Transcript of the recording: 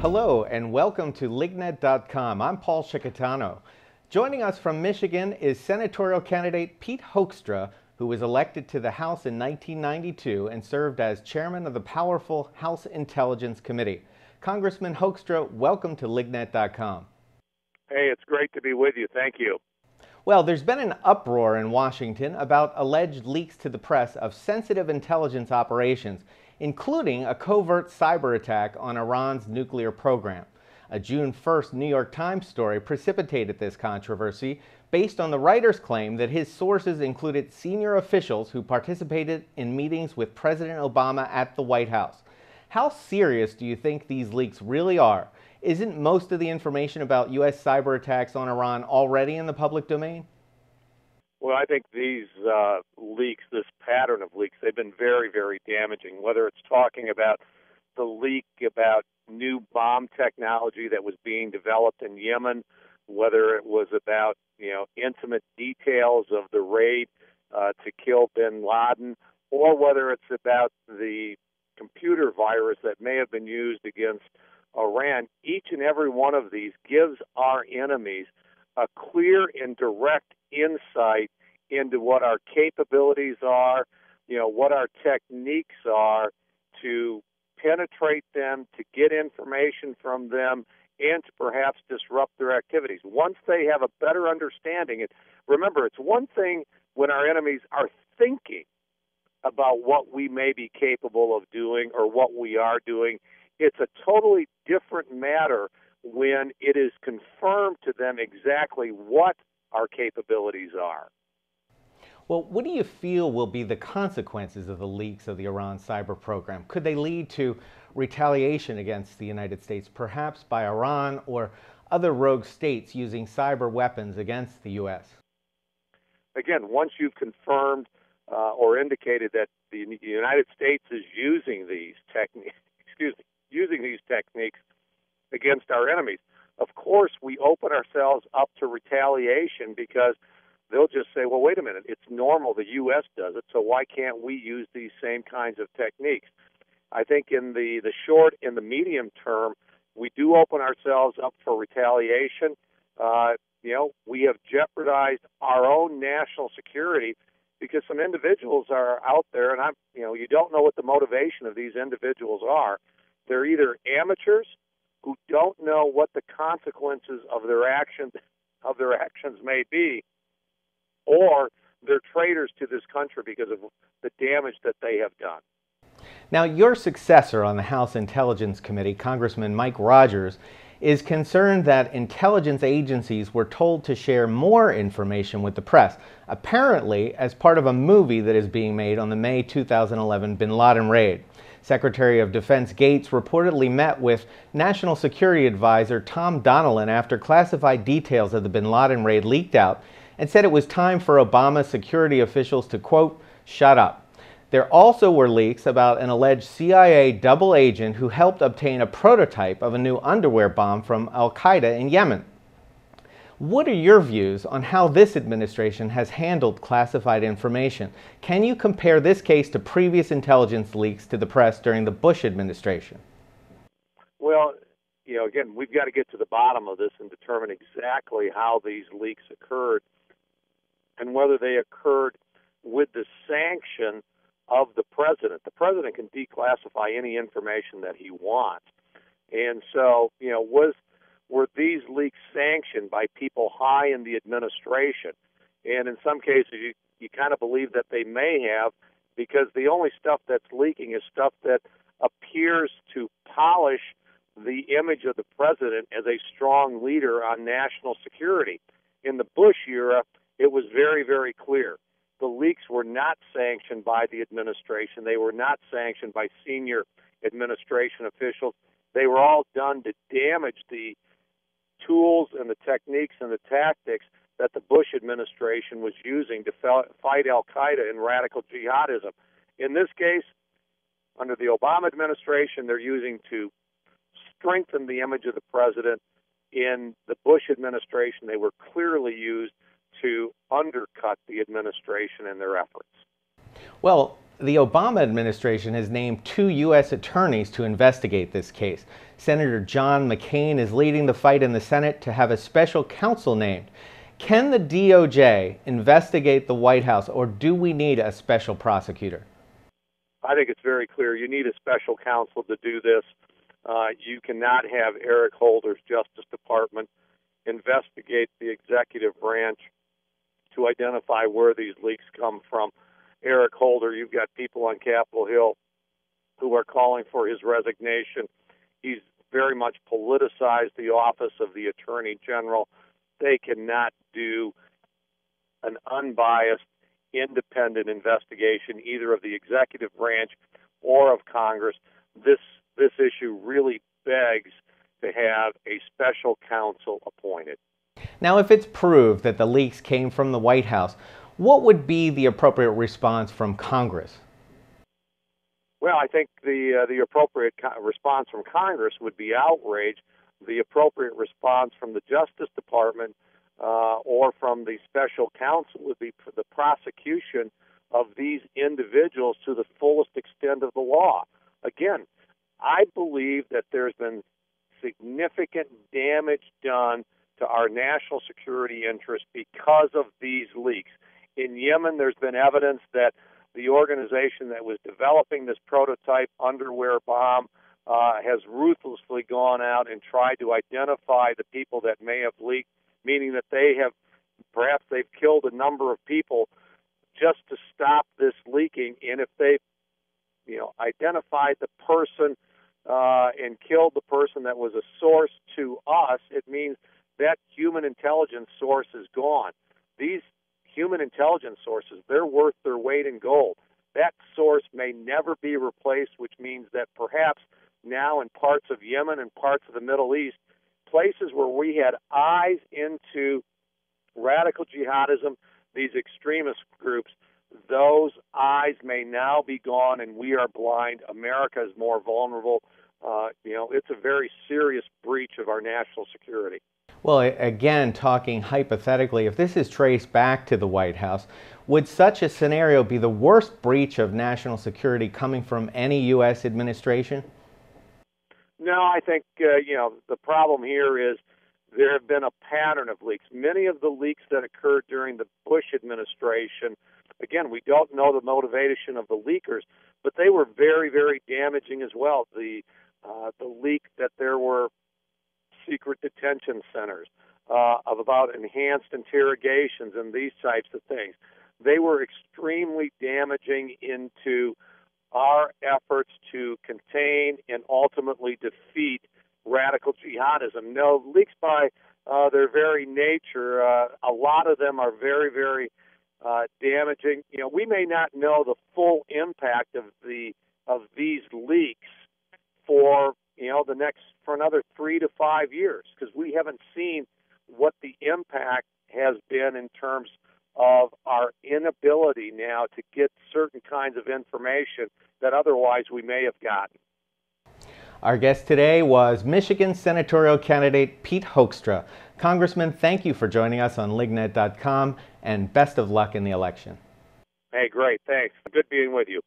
Hello and welcome to Lignet.com. I'm Paul Chicatano. Joining us from Michigan is senatorial candidate Pete Hoekstra, who was elected to the House in 1992 and served as chairman of the powerful House Intelligence Committee. Congressman Hoekstra, welcome to Lignet.com. Hey, it's great to be with you. Thank you. Well, there's been an uproar in Washington about alleged leaks to the press of sensitive intelligence operations, including a covert cyber attack on Iran's nuclear program. A June 1st New York Times story precipitated this controversy based on the writer's claim that his sources included senior officials who participated in meetings with President Obama at the White House. How serious do you think these leaks really are? Isn't most of the information about U.S. cyber attacks on Iran already in the public domain? Well, I think these leaks, this pattern of leaks, they've been very, very damaging, whether it's talking about the leak about new bomb technology that was being developed in Yemen, whether it was about, intimate details of the raid to kill bin Laden, or whether it's about the computer virus that may have been used against Iran. Each and every one of these gives our enemies a clear and direct insight into what our capabilities are, what our techniques are to penetrate them, to get information from them, and to perhaps disrupt their activities. Once they have a better understanding, and remember, it's one thing when our enemies are thinking about what we may be capable of doing or what we are doing. It's a totally different matter when it is confirmed to them exactly what our capabilities are. Well, what do you feel will be the consequences of the leaks of the Iran cyber program? Could they lead to retaliation against the United States, perhaps by Iran or other rogue states using cyber weapons against the U.S.? Again, once you've confirmed or indicated that the United States is using these techniques against our enemies, of course we open ourselves up to retaliation, because they'll just say, well, wait a minute, it's normal, the U.S. does it, so why can't we use these same kinds of techniques? I think in the short and the medium term, we do open ourselves up for retaliation. We have jeopardized our own national security because some individuals are out there, and you don't know what the motivation of these individuals are. They're either amateurs who don't know what the consequences of their actions may be, or they're traitors to this country because of the damage that they have done. Now, your successor on the House Intelligence Committee, Congressman Mike Rogers, is concerned that intelligence agencies were told to share more information with the press, apparently as part of a movie that is being made on the May 2011 bin Laden raid. Secretary of Defense Gates reportedly met with National Security Advisor Tom Donilon after classified details of the bin Laden raid leaked out and said it was time for Obama security officials to, quote, shut up. There also were leaks about an alleged CIA double agent who helped obtain a prototype of a new underwear bomb from al-Qaeda in Yemen. What are your views on how this administration has handled classified information? Can you compare this case to previous intelligence leaks to the press during the Bush administration? Well, again, we've got to get to the bottom of this and determine exactly how these leaks occurred and whether they occurred with the sanction of the president. The president can declassify any information that he wants. And so, were these leaks sanctioned by people high in the administration? And in some cases, you kind of believe that they may have, because the only stuff that's leaking is stuff that appears to polish the image of the president as a strong leader on national security. In the Bush era, it was very, very clear. The leaks were not sanctioned by the administration. They were not sanctioned by senior administration officials. They were all done to damage the tools and the techniques and the tactics that the Bush administration was using to fight al-Qaeda and radical jihadism. In this case, under the Obama administration, they're using to strengthen the image of the president. In the Bush administration, they were clearly used to undercut the administration in their efforts. Well, The Obama administration has named 2 U.S. attorneys to investigate this case. Senator John McCain is leading the fight in the Senate to have a special counsel named. Can the DOJ investigate the White House, or do we need a special prosecutor? I think it's very clear you need a special counsel to do this. You cannot have Eric Holder's Justice Department investigate the executive branch to identify where these leaks come from. Eric Holder, you've got people on Capitol Hill who are calling for his resignation. He's very much politicized the office of the Attorney General. They cannot do an unbiased, independent investigation either of the executive branch or of Congress. This issue really begs to have a special counsel appointed. Now, if it's proved that the leaks came from the White House, what would be the appropriate response from Congress? Well, I think the appropriate response from Congress would be outrage. The appropriate response from the Justice Department or from the special counsel would be for the prosecution of these individuals to the fullest extent of the law. Again, I believe that there's been significant damage done to our national security interests because of these leaks. In Yemen, there's been evidence that the organization that was developing this prototype underwear bomb has ruthlessly gone out and tried to identify the people that may have leaked, meaning that perhaps they've killed a number of people just to stop this leaking. And if they, identified the person and killed the person that was a source to us, it means that human intelligence source is gone. These human intelligence sources, they're worth their weight in gold. That source may never be replaced, which means that perhaps now in parts of Yemen and parts of the Middle East, places where we had eyes into radical jihadism, these extremist groups, those eyes may now be gone and we are blind. America is more vulnerable. It's a very serious breach of our national security. Well, again, talking hypothetically, if this is traced back to the White House, would such a scenario be the worst breach of national security coming from any U.S. administration? No, I think, the problem here is there have been a pattern of leaks. Many of the leaks that occurred during the Bush administration, again, we don't know the motivation of the leakers, but they were very, very damaging as well. The leak that there were secret detention centers, about enhanced interrogations and these types of things. They were extremely damaging into our efforts to contain and ultimately defeat radical jihadism. No, leaks by their very nature, a lot of them are very, very damaging. We may not know the full impact of these leaks for for another 3 to 5 years, because we haven't seen what the impact has been in terms of our inability now to get certain kinds of information that otherwise we may have gotten. Our guest today was Michigan senatorial candidate Pete Hoekstra. Congressman, thank you for joining us on LigNet.com, and best of luck in the election. Hey, great, thanks. Good being with you.